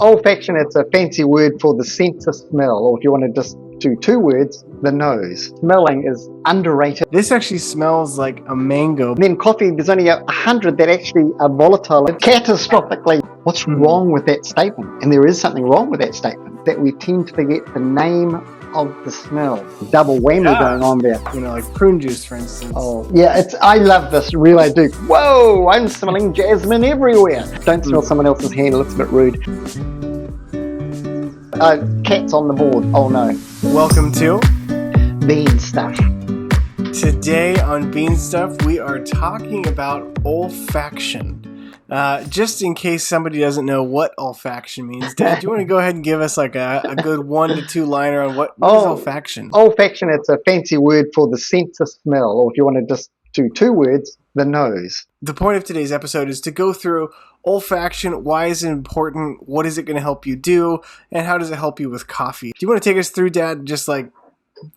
Olfaction, it's a fancy word for the sense of smell, or if you want to just do two words, the nose. Smelling is underrated. This actually smells like a mango. Then coffee, there's only 100 that actually are volatile catastrophically. What's wrong with that statement? And there is something wrong with that statement, that we tend to forget the name of the smell. Double whammy going on there. You know, like prune juice, for instance. Oh, yeah, I love this, really I do. Whoa, I'm smelling jasmine everywhere. Don't smell someone else's hand, it looks a bit rude. Cat's on the board, oh no. Welcome to Bean Stuff. Today on Bean Stuff, we are talking about olfaction. Just in case somebody doesn't know what olfaction means, Dad, do you want to go ahead and give us like a good 1 to 2 liner on what is olfaction? Olfaction, it's a fancy word for the sense of smell, or if you want to just do two words, the nose. The point of today's episode is to go through olfaction. Why is it important? What is it going to help you do? And how does it help you with coffee? Do you want to take us through, Dad, just like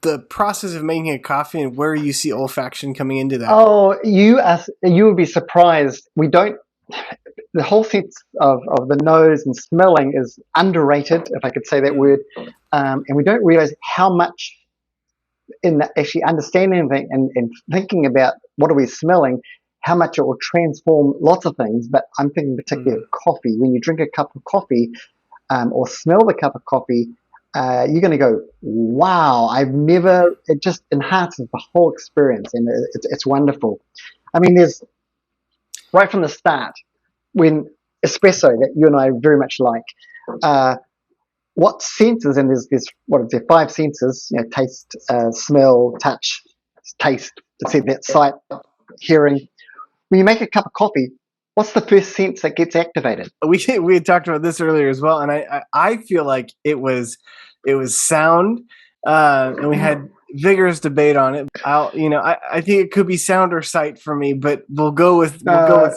the process of making a coffee and where you see olfaction coming into that? Oh, you would be surprised. The whole sense of the nose and smelling is underrated, if I could say that word, and we don't realize how much in actually understanding and thinking about what are we smelling, how much it will transform lots of things. But I'm thinking particularly of coffee. When you drink a cup of coffee or smell the cup of coffee, you're going to go, wow, it just enhances the whole experience, and it's wonderful. I mean, there's right from the start, when espresso that you and I very much like, what senses, and there's 5 senses, taste, smell, touch, taste, that sight, hearing. When you make a cup of coffee, what's the first sense that gets activated? We had talked about this earlier as well, and I feel like it was sound, and we had vigorous debate on it. I think it could be sound or sight for me, but we'll go with smell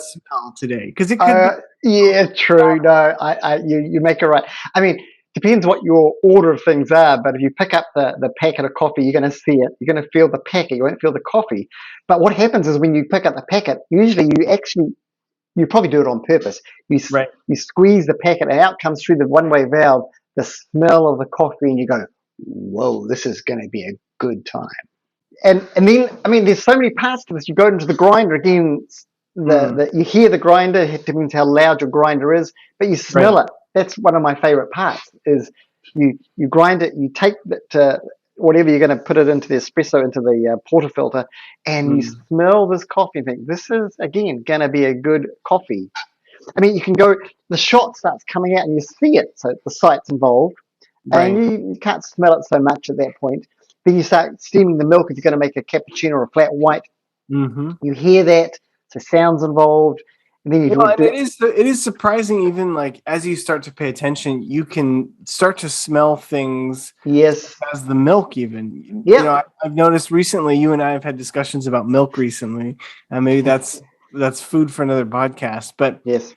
today, because it could. Yeah, true. No, you make it right. I mean, depends what your order of things are, but if you pick up the packet of coffee, you're going to see it. You're going to feel the packet. You won't feel the coffee. But what happens is when you pick up the packet, usually you probably do it on purpose. You squeeze the packet, and out comes through the one-way valve the smell of the coffee, and you go, whoa, this is going to be a good time. And then, I mean, there's so many parts to this. You go into the grinder again. You hear the grinder. It depends how loud your grinder is, but you smell it. That's one of my favorite parts. Is you grind it. You take it whatever you're going to put it into the espresso, into the portafilter, and you smell this coffee and think, this is again going to be a good coffee. I mean, you can go. The shot starts coming out, and you see it. So the sight's involved, and you can't smell it so much at that point. Then you start steaming the milk if you're going to make a cappuccino or a flat white. You hear that. So sounds involved. And then it is surprising, even like as you start to pay attention, you can start to smell things. Yes. As the milk, even. Yeah. I've noticed recently. You and I have had discussions about milk recently, and maybe that's food for another podcast. But yes,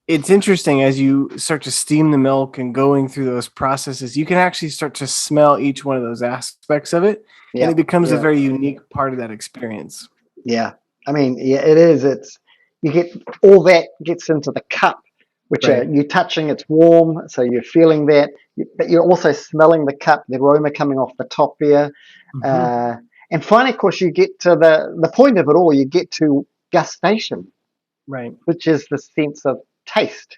it's interesting as you start to steam the milk and going through those processes, you can actually start to smell each one of those aspects of it, and it becomes a very unique part of that experience. Yeah. I mean, it is. You get all that gets into the cup, which you're touching. It's warm, so you're feeling that, but you're also smelling the cup, the aroma coming off the top there. And finally, of course, you get to the point of it all. You get to gustation, which is the sense of taste,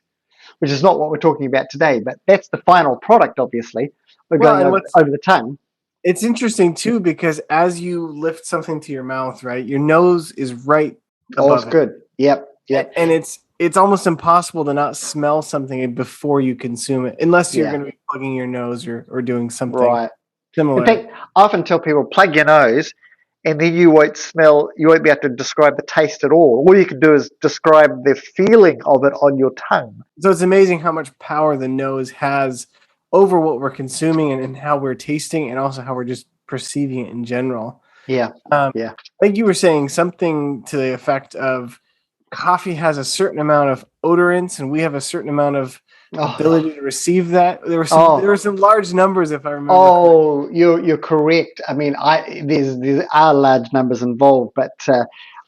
which is not what we're talking about today, but that's the final product. Obviously, we're going over the tongue. It's interesting too, because as you lift something to your mouth, your nose is right above it. Good. Yep. And it's almost impossible to not smell something before you consume it, unless you're going to be plugging your nose or doing something similar. In fact, I often tell people, plug your nose, and then you won't be able to describe the taste at all. All you can do is describe the feeling of it on your tongue. So it's amazing how much power the nose has over what we're consuming and how we're tasting, and also how we're just perceiving it in general. Yeah. Like you were saying, something to the effect of coffee has a certain amount of odorants, and we have a certain amount of ability to receive that. There were some large numbers, if I remember. Oh, you're correct. I mean, there are large numbers involved, but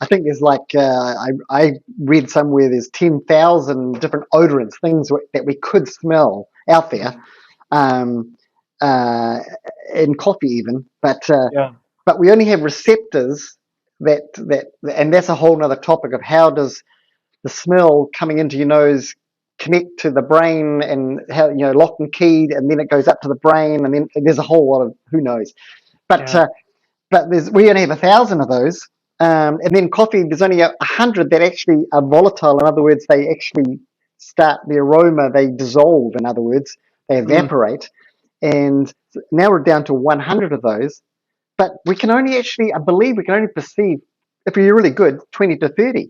I think there's like I read somewhere there's 10,000 different odorants, things that we could smell out there, um, uh, in coffee even, Yeah. but we only have receptors and that's a whole other topic of how does the smell coming into your nose connect to the brain and how lock and keyed, and then it goes up to the brain, and then there's a whole lot of who knows. But Yeah. we only have 1,000 of those, and then coffee there's only 100 that actually are volatile. In other words, they actually start the aroma, they dissolve. In other words, they Mm. evaporate, and now we're down to 100 of those. But we can only actually, I believe, we can only perceive, if you're really good, 20 to 30.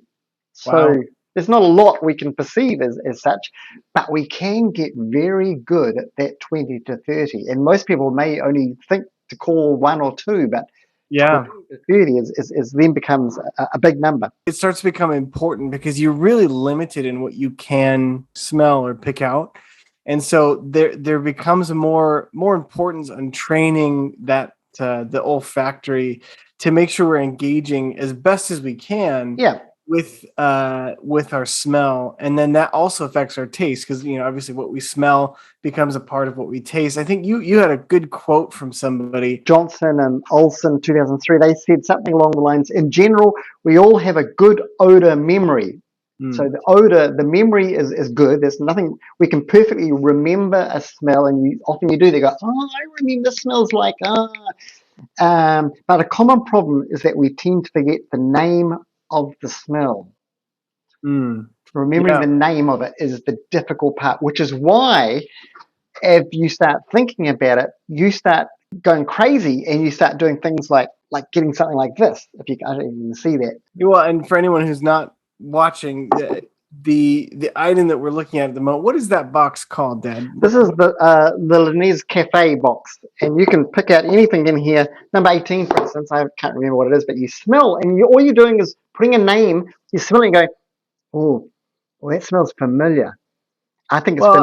So Wow. there's not a lot we can perceive as such, but we can get very good at that 20 to 30. And most people may only think to call one or two, but Yeah. 20 to 30 is then becomes a big number. It starts to become important because you're really limited in what you can smell or pick out. And so there becomes a more importance on training that the olfactory to make sure we're engaging as best as we can Yeah. with our smell, and then that also affects our taste because obviously what we smell becomes a part of what we taste. I think you had a good quote from somebody. Johnson and Olson, 2003, they said something along the lines, in general, we all have a good odor memory. So Mm. the odor, the memory is good. There's nothing, we can perfectly remember a smell, and often you do, they go, oh, I remember smells like, but a common problem is that we tend to forget the name of the smell. Mm. Remembering Yeah. the name of it is the difficult part, which is why if you start thinking about it, you start going crazy and you start doing things like getting something like this. If you I don't even see that. Well, and for anyone who's not watching, the item that we're looking at the moment, what is that box called, Dad? This is the Linnaeus Cafe box, and you can pick out anything in here. Number 18, for instance, I can't remember what it is, but you smell, and all you're doing is putting a name. You smell it and go, oh, well, that smells familiar. I think it's Well,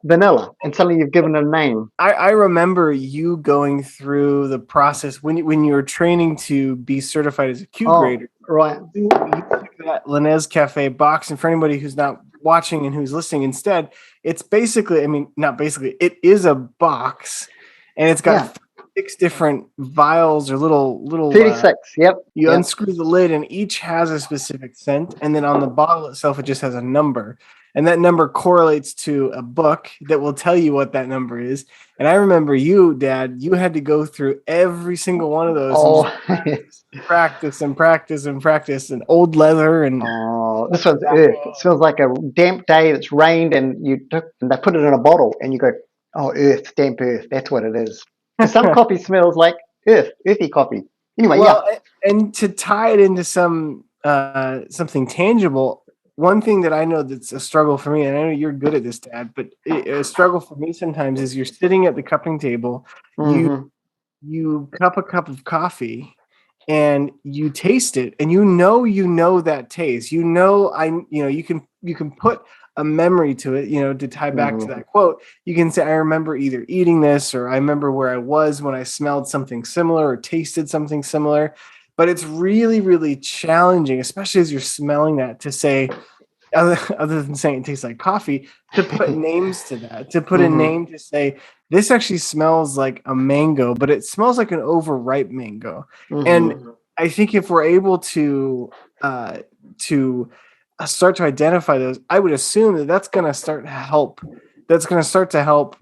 vanilla, and suddenly you've given it a name. I remember you going through the process when you were training to be certified as a Q Oh, grader. right. You took that Linnaeus Cafe box, and for anybody who's not watching and who's listening instead, it's basically, I mean, not basically, it is a box, and it's Yeah. got 6 different vials or little 36. Yep. you Yep. unscrew the lid, and each has a specific scent, and then on the bottle itself, it just has a number, and that number correlates to a book that will tell you what that number is. And I remember you, Dad, you had to go through every single one of those and Oh, just practice and practice and practice, and old leather and oh, this one's earth. It smells like a damp day that's rained, and they put it in a bottle, and you go, oh, earth, damp earth. That's what it is. Because some coffee smells like earthy coffee. Anyway, yeah. well, and to tie it into something tangible, one thing that I know that's a struggle for me, and I know you're good at this, Dad, but a struggle for me sometimes is you're sitting at the cupping table, you Mm-hmm. you cup a cup of coffee, and you taste it, and that taste. You can put a memory to it, to tie back to Mm-hmm. that quote. You can say, I remember either eating this, or I remember where I was when I smelled something similar or tasted something similar. But it's really, really challenging, especially as you're smelling that, to say, other than saying it tastes like coffee, to put names to that, to put a Mm-hmm. name to say, this actually smells like a mango, but it smells like an overripe mango. And Mm-hmm. I think if we're able to start to identify those, I would assume that that's going to start to help. That's going to start to help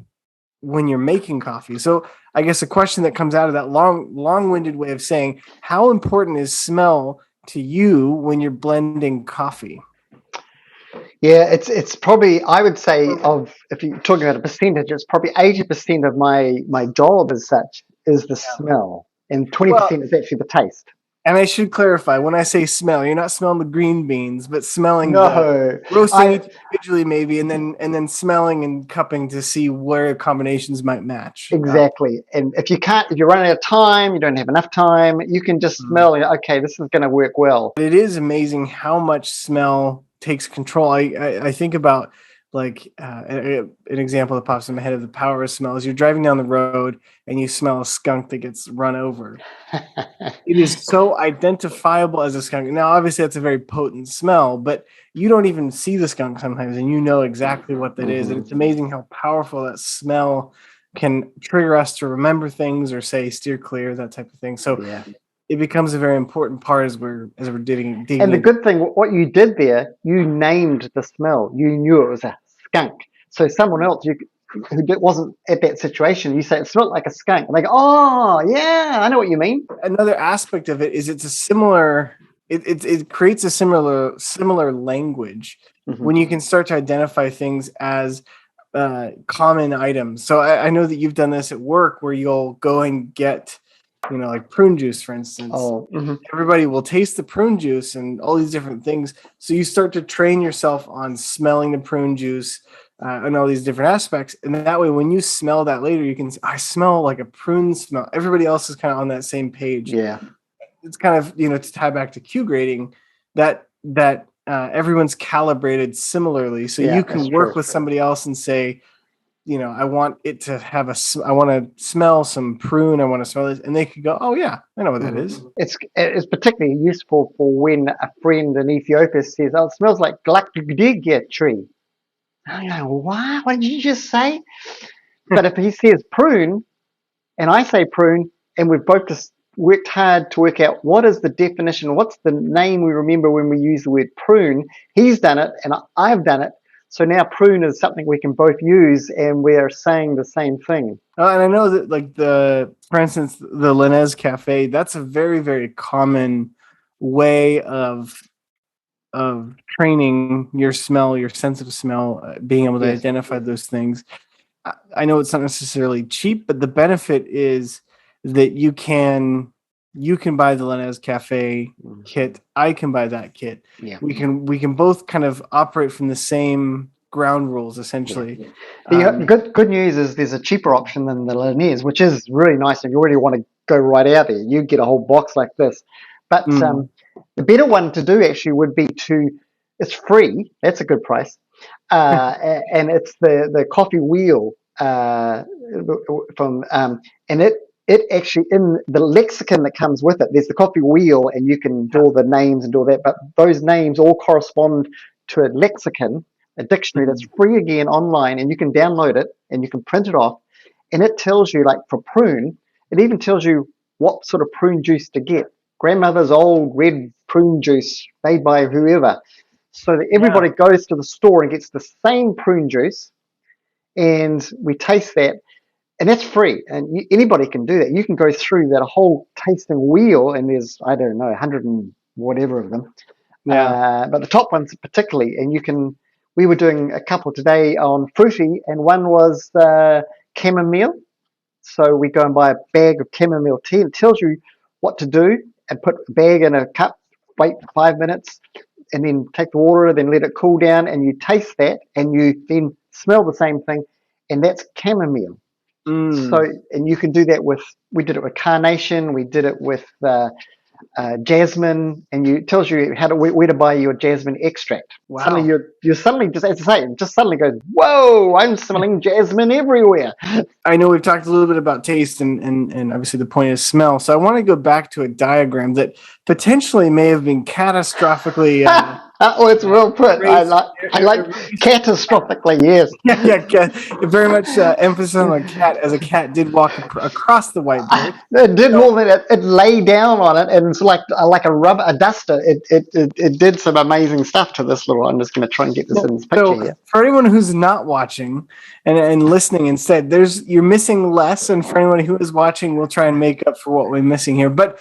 when you're making coffee. So I guess a question that comes out of that long-winded way of saying, how important is smell to you when you're blending coffee? Yeah, it's probably, I would say, of if you're talking about a percentage, it's probably 80% of my job as such is the smell, and Well, 20% is actually the taste. and I should clarify, when I say smell, you're not smelling the green beans, but smelling the No, roasting I each individually, maybe, and then smelling and cupping to see where combinations might match. exactly. And if you're running out of time, you don't have enough time, you can just smell. Okay, this is going to work well. It is amazing how much smell takes control. I think about like an example that pops in my head of the power of smells. You're driving down the road and you smell a skunk that gets run over. It is so identifiable as a skunk. Now, obviously, that's a very potent smell, but you don't even see the skunk sometimes, and you know exactly what that is. And it's amazing how powerful that smell can trigger us to remember things or say steer clear, that type of thing. So Yeah. it becomes a very important part as we're digging. And the good thing, what you did there, you named the smell. You knew it was a skunk. So someone else wasn't at that situation, you say it smelled like a skunk, and they go, "Oh, yeah, I know what you mean." Another aspect of it is it's a similar. It creates a similar language when you can start to identify things as common items. So I know that you've done this at work where you'll go and get, like prune juice, for instance. Oh, Everybody will taste the prune juice and all these different things. So you start to train yourself on smelling the prune juice and all these different aspects. And that way, when you smell that later, you can say, I smell like a prune smell. Everybody else is kind of on that same page. yeah. It's kind of, to tie back to Q grading, that everyone's calibrated similarly. So you can work with somebody else and say, I want it to have I want to smell some prune. I want to smell this. And they could go, oh yeah, I know what that is. It's particularly useful for when a friend in Ethiopia says, "Oh, it smells like Glakdigia tree." I go, "What? What did you just say?" But if he says prune, and I say prune, and we've both just worked hard to work out what is the definition, what's the name we remember when we use the word prune, he's done it, and I've done it. So now prune is something we can both use, and we're saying the same thing. And I know that, for instance, the Linez Cafe, that's a very, very common way of training your smell, your sense of smell, being able to identify those things. I know it's not necessarily cheap, but the benefit is that you can buy the Linez Cafe kit. I can buy that kit. Yeah. We can both kind of operate from the same ground rules, essentially. The good news is there's a cheaper option than the Linez, which is really nice. If you really want to go right out there, you get a whole box like this. But the better one to do actually would be it's free. That's a good price. And it's the coffee wheel from and it actually, in the lexicon that comes with it, there's the coffee wheel, and you can do all the names and do all that, but those names all correspond to a lexicon, a dictionary that's free again online, and you can download it and you can print it off, and it tells you, like for prune, it even tells you what sort of prune juice to get. Grandmother's old red prune juice made by whoever, so that everybody goes to the store and gets the same prune juice, and we taste that, and that's free, and anybody can do that. You can go through that whole tasting wheel, and there's, I don't know, 100 and whatever of them. But the top ones particularly, and we were doing a couple today on fruity, and one was chamomile. So we go and buy a bag of chamomile tea, and it tells you what to do, and put the bag in a cup, wait for 5 minutes, and then take the water, then let it cool down, and you taste that, and you then smell the same thing, and that's chamomile. So, and you can do that we did it with carnation, we did it with jasmine, and it tells you where to buy your jasmine extract. Wow. Suddenly you're suddenly, just as I say, it just suddenly goes, whoa, I'm smelling jasmine everywhere. I know we've talked a little bit about taste, and obviously the point is smell. So I want to go back to a diagram that potentially may have been catastrophically. Oh, it's well put. I like catastrophically. Yes. Yeah. Very much emphasis on the cat, as a cat did walk across the whiteboard. It did more than it lay down on it, and it's like a duster. It did some amazing stuff to this little. I'm just going to try and get this in this picture here. For anyone who's not watching and listening instead, you're missing less, and for anyone who is watching, we'll try and make up for what we're missing here. But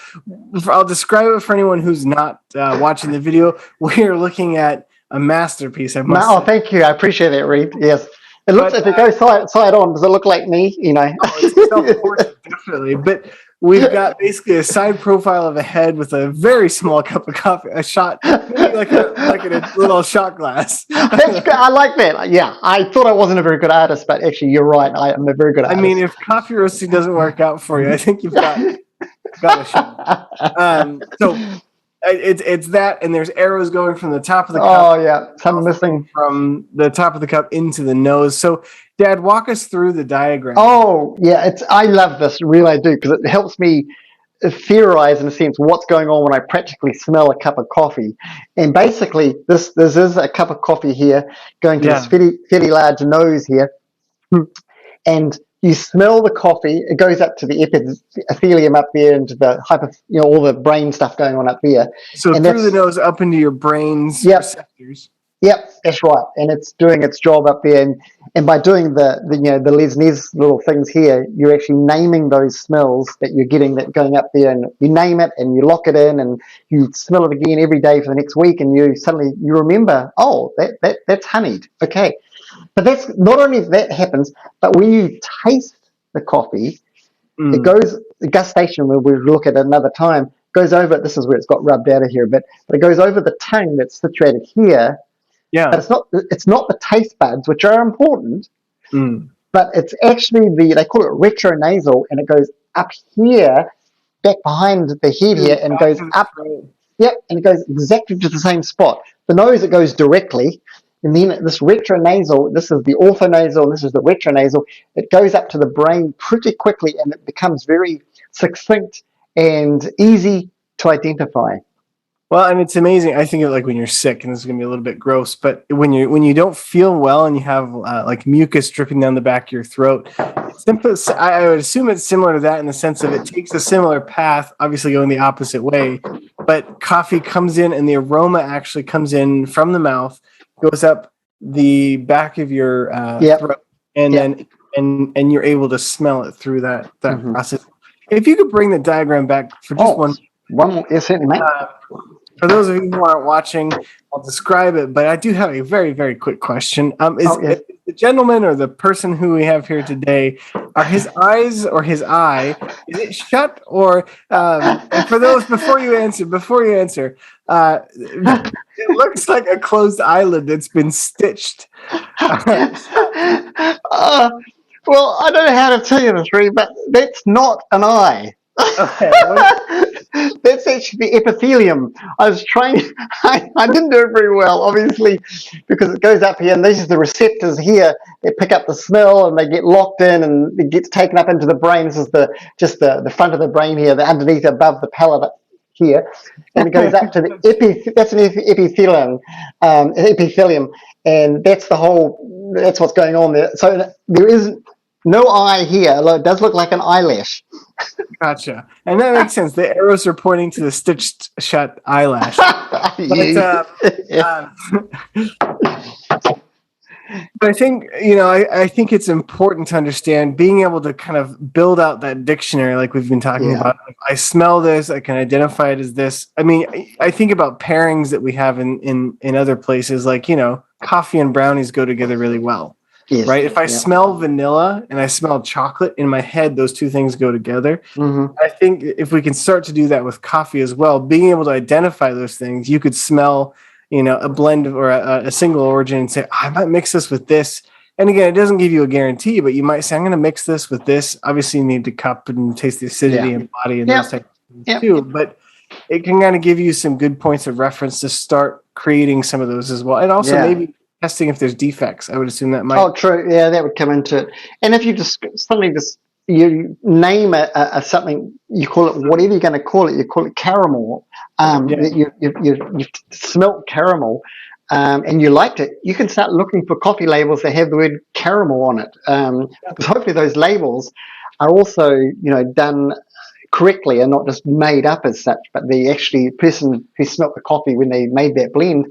I'll describe it for anyone who's not watching the video. We're looking at a masterpiece. I must say. Thank you. I appreciate that, Reed. Yes. It looks, if it goes side on, does it look like me? It's self-portrait, definitely. But we've got basically a side profile of a head with a very small cup of coffee, a shot, like a little shot glass. That's good. I like that. Yeah, I thought I wasn't a very good artist, but actually, you're right. I am a very good artist. I mean, if coffee roasting doesn't work out for you, I think you've got a shot. So It's that, and there's arrows going from the top of the cup, Oh yeah, some missing. from the top of the cup into the nose. So, Dad, walk us through the diagram. Oh yeah, it's I love this, really I do, because it helps me theorize in a sense what's going on when I practically smell a cup of coffee. And basically, this is a cup of coffee here going to this Yeah. fairly large nose here, and you smell the coffee. It goes up to the epithelium up there, into the all the brain stuff going on up there, So and through the that's nose up into your brain's yep. receptors. Yep, that's right, and it's doing its job up there. And by doing the Les Mis little things here, you're actually naming those smells that you're getting that going up there, and you name it and you lock it in, and you smell it again every day for the next week, and you suddenly you remember, oh, that's honeyed, okay. But that's not only that happens, but when you taste the coffee, it Mm. goes the gustation. Where we look at it another time, goes over. This is where it's got rubbed out of here a bit, but it goes over the tongue that's situated here, but Yeah. it's not the taste buds, which are important, Mm. but it's actually they call it retronasal, and it goes up here, back behind the head Through the here, and back goes of the up. throat. Yep, and it goes exactly to the same spot. The nose, it goes directly, and then this retronasal, this is the orthonasal, and this is the retronasal. It goes up to the brain pretty quickly, and it becomes very succinct and easy to identify. Well, and it's amazing. I think of like when you're sick, and this is gonna be a little bit gross, but when you don't feel well and you have like mucus dripping down the back of your throat, it's simple. I would assume it's similar to that in the sense of it takes a similar path, obviously going the opposite way, but coffee comes in and the aroma actually comes in from the mouth, goes up the back of your Yep, throat, and yep. then and you're able to smell it through that Mm-hmm. process. If you could bring the diagram back for just Oh, one. one more, yes, certainly, mate. For those of you who aren't watching, I'll describe it, but I do have a very, very quick question. Is Oh, yes. the gentleman or the person who we have here today, are his eyes or his eye, is it shut or, and for those, before you answer, it looks like a closed eyelid that's been stitched. uh, well, I don't know how to tell you this, really, but that's not an eye. Okay, what, That's actually the epithelium. I was trying, I didn't do it very well, obviously, because it goes up here, and these are the receptors here. They pick up the smell, and they get locked in, and it gets taken up into the brain. This is the front of the brain here, the underneath, above the palate here, and it goes up to the that's an epithelium, and that's what's going on there. So there is no eye here, although it does look like an eyelash. gotcha. And that makes sense. The arrows are pointing to the stitched shut eyelash. But but I think I think it's important to understand being able to kind of build out that dictionary like we've been talking about. If I smell this, I can identify it as this. I mean, I think about pairings that we have in other places, like coffee and brownies go together really well. Yes. Right? If I smell vanilla and I smell chocolate, in my head, those two things go together. Mm-hmm. I think if we can start to do that with coffee as well, being able to identify those things, you could smell a blend or a single origin and say, I might mix this with this. And again, it doesn't give you a guarantee, but you might say, I'm going to mix this with this. Obviously, you need to cup and taste the acidity and body and those types of things too. But it can kind of give you some good points of reference to start creating some of those as well. And also maybe testing if there's defects. I would assume that might. Oh, true. Yeah, that would come into it. And if you you name a something, you call it whatever you're going to call it. You call it caramel. You've smelt caramel, and you liked it. You can start looking for coffee labels that have the word caramel on it. Because hopefully those labels are also done correctly and not just made up as such. But the actually person who smelt the coffee when they made that blend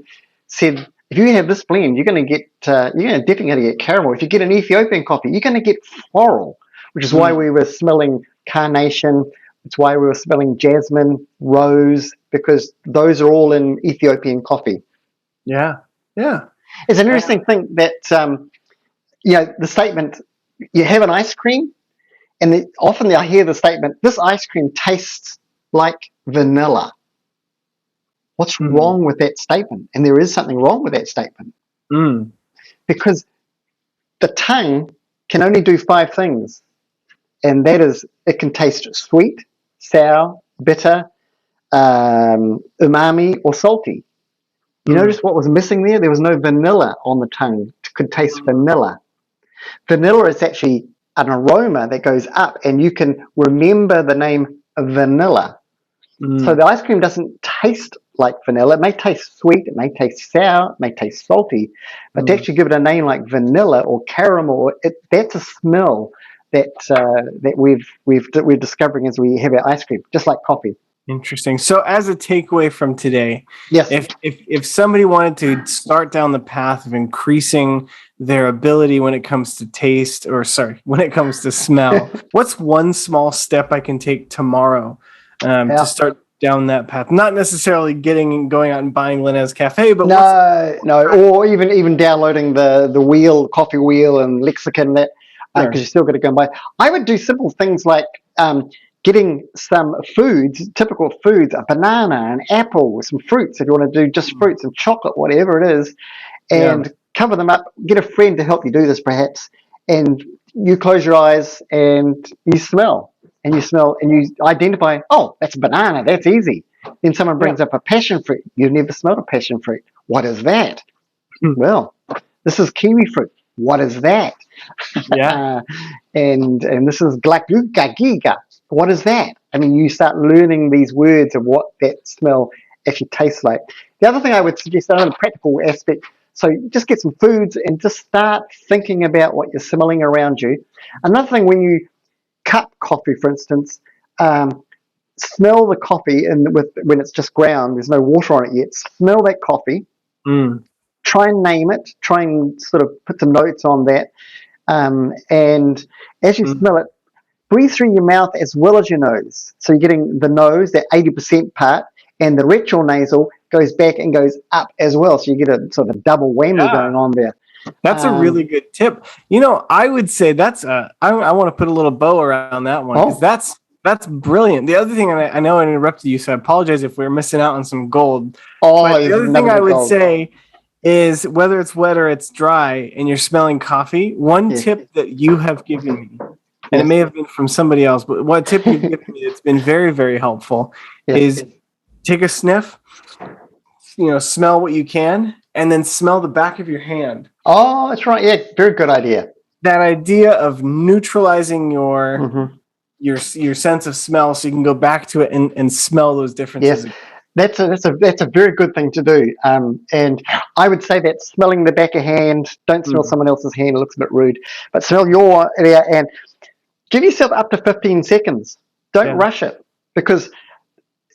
said, if you have this blend, you're going to get definitely get caramel. If you get an Ethiopian coffee, you're going to get floral, which is why we were smelling carnation. It's why we were smelling jasmine, rose, because those are all in Ethiopian coffee. Yeah. It's an interesting thing that the statement, you have an ice cream, and often I hear the statement, this ice cream tastes like vanilla. What's wrong with that statement? And there is something wrong with that statement. Because the tongue can only do 5 things. And that is, it can taste sweet, sour, bitter, umami or salty. You notice what was missing there? There was no vanilla on the tongue. It could taste vanilla. Vanilla is actually an aroma that goes up, and you can remember the name of vanilla. So the ice cream doesn't taste like vanilla. It may taste sweet, it may taste sour, it may taste salty, but to actually give it a name like vanilla or caramel, that's a smell that we're discovering as we have our ice cream, just like coffee. Interesting. So, as a takeaway from today, yes, if somebody wanted to start down the path of increasing their ability when it comes to taste, when it comes to smell, what's one small step I can take tomorrow to start down that path? Not necessarily going out and buying Linnaeus Cafe, but or even downloading the coffee wheel and lexicon, that because you still got to go and buy. I would do simple things like getting some foods, typical foods, a banana, an apple, some fruits if you want to do just fruits, and chocolate, whatever it is, and cover them up. Get a friend to help you do this, perhaps, and you close your eyes and you smell. And you identify, oh, that's a banana, that's easy. Then someone brings up a passion fruit. You've never smelled a passion fruit. What is that? Well, this is kiwi fruit. What is that? Yeah. And this is glaguga. What is that? I mean, you start learning these words of what that smell actually tastes like. The other thing I would suggest, another practical aspect, so just get some foods and just start thinking about what you're smelling around you. Another thing, when you cup coffee, for instance, smell the coffee when it's just ground, there's no water on it yet. Smell that coffee. Try and name it. Try and sort of put some notes on that. And as you smell it, breathe through your mouth as well as your nose. So you're getting the nose, that 80% part, and the retronasal goes back and goes up as well. So you get a sort of a double whammy going on there. That's a really good tip. I would say that's I want to put a little bow around that one, because that's brilliant. The other thing, and I know I interrupted you, so I apologize if we're missing out on some gold. But the other thing I would say is, whether it's wet or it's dry and you're smelling coffee, one tip that you have given me, and it may have been from somebody else, but what tip you've given me that's been very, very helpful is take a sniff, smell what you can, and then smell the back of your hand. Oh, that's right. Yeah, very good idea. That idea of neutralizing your sense of smell, so you can go back to it and smell those differences. Yes, that's a very good thing to do. And I would say that smelling the back of hand, don't smell someone else's hand, it looks a bit rude, but smell your area and give yourself up to 15 seconds. Don't rush it, because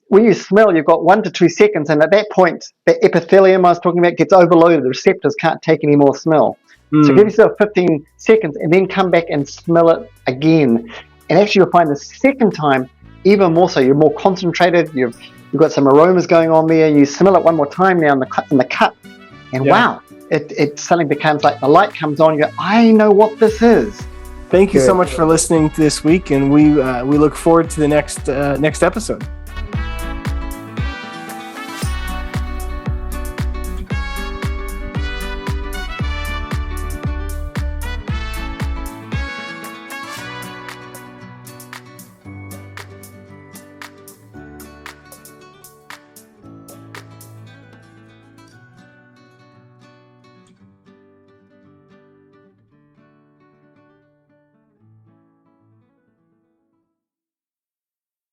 when you smell, you've got 1 to 2 seconds, and at that point, the epithelium I was talking about gets overloaded. The receptors can't take any more smell. So give yourself 15 seconds, and then come back and smell it again. And actually, you'll find the second time even more so. You're more concentrated. You've got some aromas going on there. You smell it one more time now in the cup, and wow, it suddenly becomes like the light comes on. You go, I know what this is. Thank you so much for listening this week, and we look forward to the next episode.